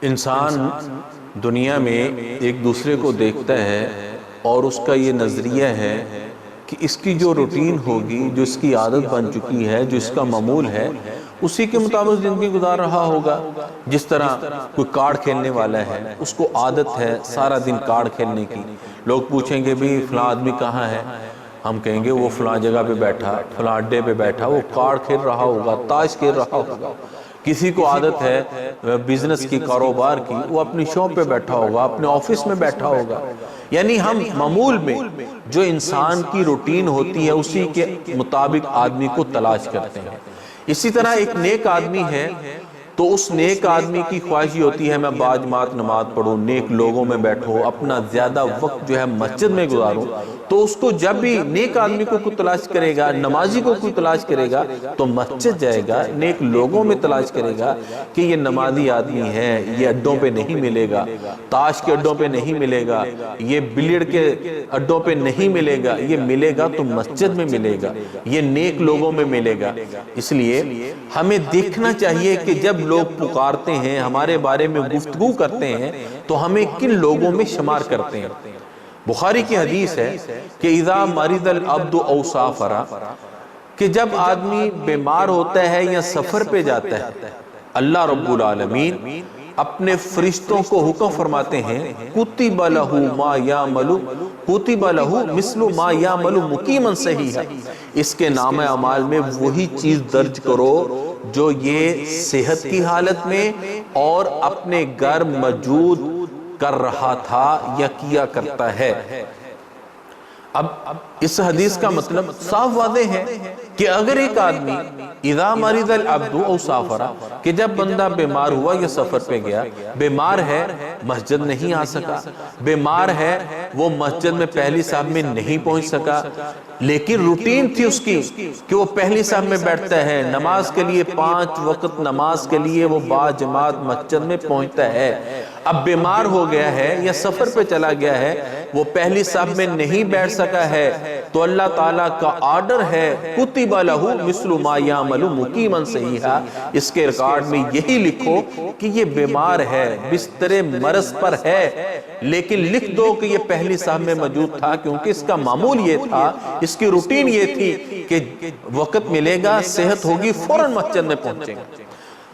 انسان دنیا میں ایک دوسرے کو دیکھتا ہے اور اس کا یہ نظریہ ہے کہ اس کی جو روٹین ہوگی، جو اس کی عادت بن چکی ہے، جو اس کا معمول ہے، اسی کے مطابق زندگی گزار رہا ہوگا۔ جس طرح کوئی کارڈ کھیلنے والا ہے، اس کو عادت ہے سارا دن کارڈ کھیلنے کی۔ لوگ پوچھیں گے بھی فلاں آدمی کہاں ہے، ہم کہیں گے وہ فلاں جگہ پہ بیٹھا، فلاں اڈے پہ بیٹھا، وہ کارڈ کھیل رہا ہوگا، تاش کھیل رہا ہوگا۔ کسی کو عادت ہے بزنس کی، کاروبار کی، وہ اپنی شاپ پہ بیٹھا ہوگا، اپنے آفس میں بیٹھا ہوگا۔ یعنی ہم معمول میں جو انسان کی روٹین ہوتی ہے اسی کے مطابق آدمی کو تلاش کرتے ہیں۔ اسی طرح ایک نیک آدمی ہے تو اس نیک آدمی کی خواہش یہ ہوتی ہے میں باجماعت نماز پڑھوں، نیک لوگوں میں بیٹھوں، اپنا زیادہ وقت جو ہے مسجد میں گزاروں۔ تو اس کو جب بھی نیک آدمی کو کوئی تلاش کرے گا، نمازی کو کوئی تلاش کرے گا تو مسجد جائے گا، نیک لوگوں میں تلاش کرے گا کہ یہ نمازی آدمی ہے، یہ اڈوں پہ نہیں ملے گا، تاش کے اڈوں پہ نہیں ملے گا، یہ بلیڈ کے اڈوں پہ نہیں ملے گا، یہ ملے گا تو مسجد میں ملے گا، یہ نیک لوگوں میں ملے گا۔ اس لیے ہمیں دیکھنا چاہیے کہ جب لوگ پکارتے ہیں، ہمارے بارے میں گفتگو کرتے ہیں تو ہمیں کن لوگوں میں شمار کرتے ہیں۔ بخاری کی حدیث ہے کہ اذا مرض العبد او سافر، کہ جب آدمی بیمار ہوتا ہے یا سفر پہ جاتا ہے، اللہ رب العالمین اپنے فرشتوں کو حکم فرماتے ہیں کتب لہ ما یعمل، کتب لہ مثل ما یعمل مقیما صحیحا، اس کے نام اعمال میں وہی چیز درج کرو جو یہ صحت کی حالت میں اور اپنے گھر موجود کر رہا تھا یا کیا کرتا ہے۔ اب اس حدیث کا مطلب صاف واضح ہے کہ اگر ایک آدمی اذا مرض العبد او سافر، کہ جب بندہ بیمار ہوا یا سفر پہ گیا، بیمار ہے مسجد نہیں آ سکا، بیمار ہے وہ مسجد میں پہلی صف میں نہیں پہنچ سکا، لیکن روٹین تھی اس کی کہ وہ پہلی صف میں بیٹھتا ہے، نماز کے لیے 5 وقت نماز کے لیے وہ باجماعت مسجد میں پہنچتا ہے۔ اب بیمار ہو گیا ہے یا سفر پہ چلا گیا ہے، وہ پہلی صف میں نہیں بیٹھ سکا ہے، تو اللہ تعالیٰ کا آرڈر ہے کتب لہ مثل ما یعمل مقیما صحیحا، اس کے ریکارڈ میں یہی لکھو کہ یہ بیمار ہے، بستر مرض پر ہے، لیکن لکھ دو کہ یہ پہلی صف میں موجود تھا، کیونکہ اس کا معمول یہ تھا، اس کی روٹین یہ تھی کہ وقت ملے گا، صحت ہوگی، فوراً مسجد میں پہنچے گا۔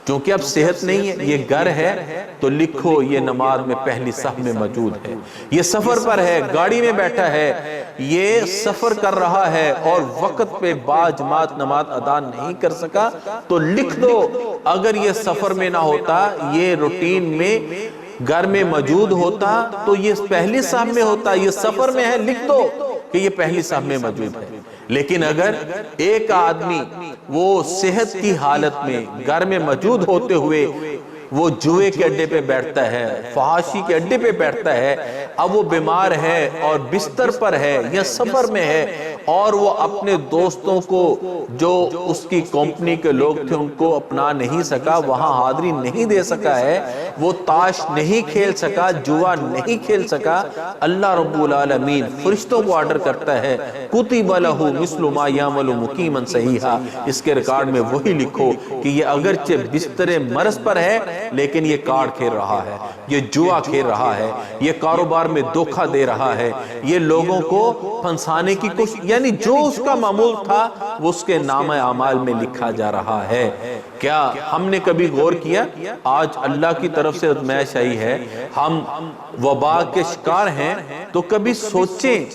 چونکہ اب صحت نہیں ہے، یہ گھر ہے، تو لکھو یہ نماز میں پہلی صف میں موجود ہے۔ یہ سفر پر ہے، گاڑی میں بیٹھا ہے، یہ سفر کر رہا ہے اور وقت پہ باجماعت نماز ادا نہیں کر سکا، تو لکھ دو اگر یہ سفر میں نہ ہوتا، یہ روٹین میں گھر میں موجود ہوتا تو یہ پہلی صف میں ہوتا، یہ سفر میں ہے، لکھ دو کہ یہ پہلی صف میں موجود ہے۔ لیکن اگر ایک آدمی وہ صحت کی حالت میں گھر میں موجود ہوتے ہوئے وہ جوئے کے اڈے پہ بیٹھتا ہے، فحاشی کے اڈے پہ بیٹھتا ہے، اب وہ بیمار ہے اور بستر پر ہے یا سفر میں ہے، اور وہ اپنے دوستوں کو جو اس کی کمپنی کے لوگ تھے ان کو اپنا نہیں سکا، وہاں حاضری نہیں دے سکا ہے، وہ تاش نہیں کھیل سکا، جوا نہیں کھیل سکا، اللہ رب العالمین فرشتوں کو آرڈر کرتا ہے کتب لہ مثل ما یعمل مقیما صحیحا، اس کے ریکارڈ میں وہی لکھو کہ یہ اگرچہ بستر مرض پر ہے لیکن یہ کارڈ کھیل رہا ہے، یہ جوا کھیل رہا ہے، یہ کاروبار میں دھوکہ دے رہا ہے، یہ لوگوں کو پھنسانے کی کوشش، یعنی جو اس کا معمول تھا وہ اس کے نام اعمال میں لکھا جا رہا ہے۔ کیا ہم نے کبھی غور کیا؟ آج اللہ کی طرف سے آزمائش آئی ہے، ہم وبا کے شکار ہیں، تو کبھی سوچیں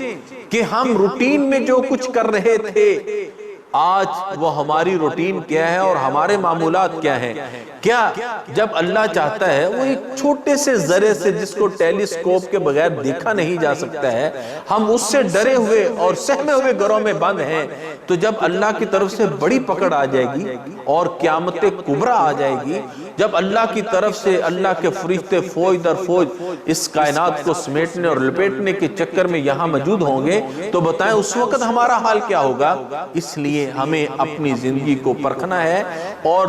کہ ہم روٹین میں جو کچھ کر رہے تھے آج وہ ہماری روٹین کیا ہے اور ہمارے معمولات کیا ہیں؟ کیا جب اللہ چاہتا ہے وہ ایک چھوٹے سے ذرے سے جس کو ٹیلیسکوپ کے بغیر دیکھا نہیں جا سکتا ہے، ہم اس سے ڈرے ہوئے اور سہمے ہوئے گھروں میں بند ہیں، تو جب اللہ کی طرف سے بڑی پکڑ آ جائے گی اور قیامت کبریٰ آ جائے گی، جب اللہ کی طرف سے اللہ کے فرشتے فوج در فوج اس کائنات کو سمیٹنے اور لپیٹنے کے چکر میں یہاں موجود ہوں گے، تو بتائیں اس وقت ہمارا حال کیا ہوگا؟ اس لیے ہمیں اپنی زندگی کو پرکھنا ہے اور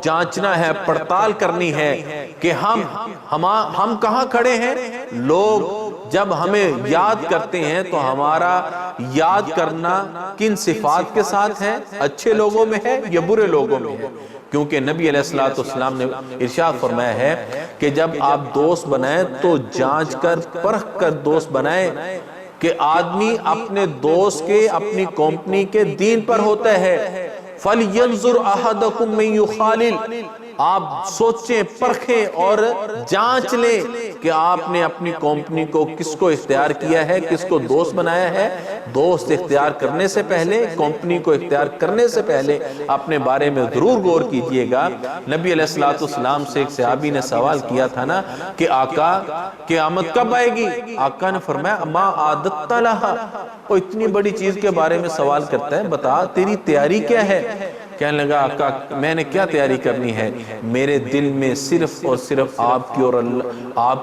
جانچنا ہے، پڑتال کرنی ہے کہ ہم کہاں کھڑے ہیں۔ لوگ جب ہمیں یاد کرتے ہیں تو ہمارا یاد کرنا کن صفات کے ساتھ ہے؟ اچھے لوگوں میں ہے یا برے لوگوں میں ہے؟ کیونکہ نبی علیہ السلام نے ارشاد فرمایا ہے کہ جب آپ دوست بنائیں تو جانچ کر پرکھ کر دوست بنائیں کہ آدمی اپنے دوست کے اپنی کمپنی کے دین پر ہوتا ہے۔ فَلْيَنْظُرْ أَحَدَكُمْ مَنْ يُخَالِلْ، آپ سوچیں پرکھیں اور جانچ لیں کہ آپ نے اپنی کمپنی کو کس کو اختیار کیا ہے، کس کو دوست بنایا ہے۔ دوست اختیار کرنے سے پہلے، کمپنی کو اختیار کرنے سے پہلے اپنے بارے میں ضرور غور کیجئے گا۔ نبی علیہ السلام سے ایک صحابی نے سوال کیا تھا نا کہ آقا قیامت کب آئے گی؟ آقا نے فرمایا ما عادت لہا، وہ اتنی بڑی چیز کے بارے میں سوال کرتا ہے، بتا تیری تیاری کیا ہے؟ کہنے لگا آقا میں نے کیا تیاری کرنی ہے، میرے دل میں صرف اور صرف آپ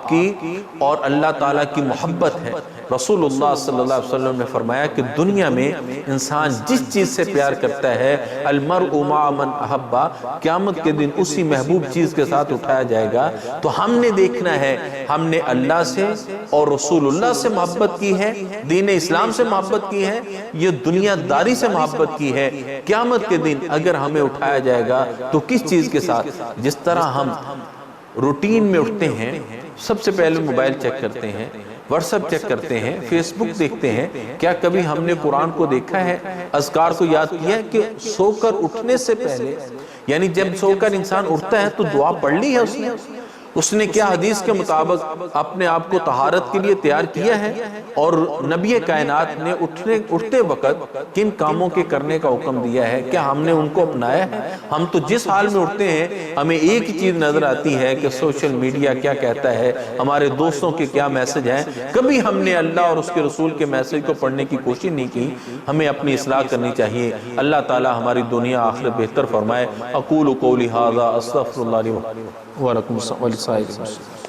کی اور اللہ تعالیٰ کی محبت ہے۔ رسول اللہ صلی اللہ علیہ وسلم نے فرمایا کہ دنیا میں انسان جس چیز سے پیار کرتا ہے، المرء مع من احبا، قیامت کے دن اسی محبوب چیز کے ساتھ اٹھایا جائے گا۔ تو ہم نے دیکھنا ہے ہم نے اللہ سے اور رسول اللہ سے محبت کی ہے، دین اسلام سے محبت کی ہے، یہ دنیا داری سے محبت کی ہے۔ قیامت کے دن اگر ہمیں اٹھایا جائے گا تو کس چیز کے ساتھ؟ جس طرح ہم روٹین میں اٹھتے ہیں، سب سے پہلے موبائل چیک کرتے ہیں، واٹس ایپ چیک کرتے ہیں، فیس بک دیکھتے ہیں، کیا کبھی ہم نے قرآن کو دیکھا ہے، اذکار کو یاد کیا ہے کہ سو کر اٹھنے سے پہلے، یعنی جب سو کر انسان اٹھتا ہے تو دعا پڑھ لی ہے اس نے کیا حدیث کے مطابق اپنے آپ کو طہارت کے لیے تیار کیا ہے؟ اور نبی کائنات نے اٹھتے وقت کن کاموں کے کرنے کا حکم دیا ہے، کیا ہم نے ان کو اپنایا ہے؟ ہم تو جس حال میں اٹھتے ہیں ہمیں ایک ہی چیز نظر آتی ہے کہ سوشل میڈیا کیا کہتا ہے، ہمارے دوستوں کے کیا میسج ہیں، کبھی ہم نے اللہ اور اس کے رسول کے میسج کو پڑھنے کی کوشش نہیں کی۔ ہمیں اپنی اصلاح کرنی چاہیے۔ اللہ تعالی ہماری دنیا آخرت بہتر فرمائے۔ اقول قولی ھذا استغفر اللہ لی ولکم ولسائر المسلمین۔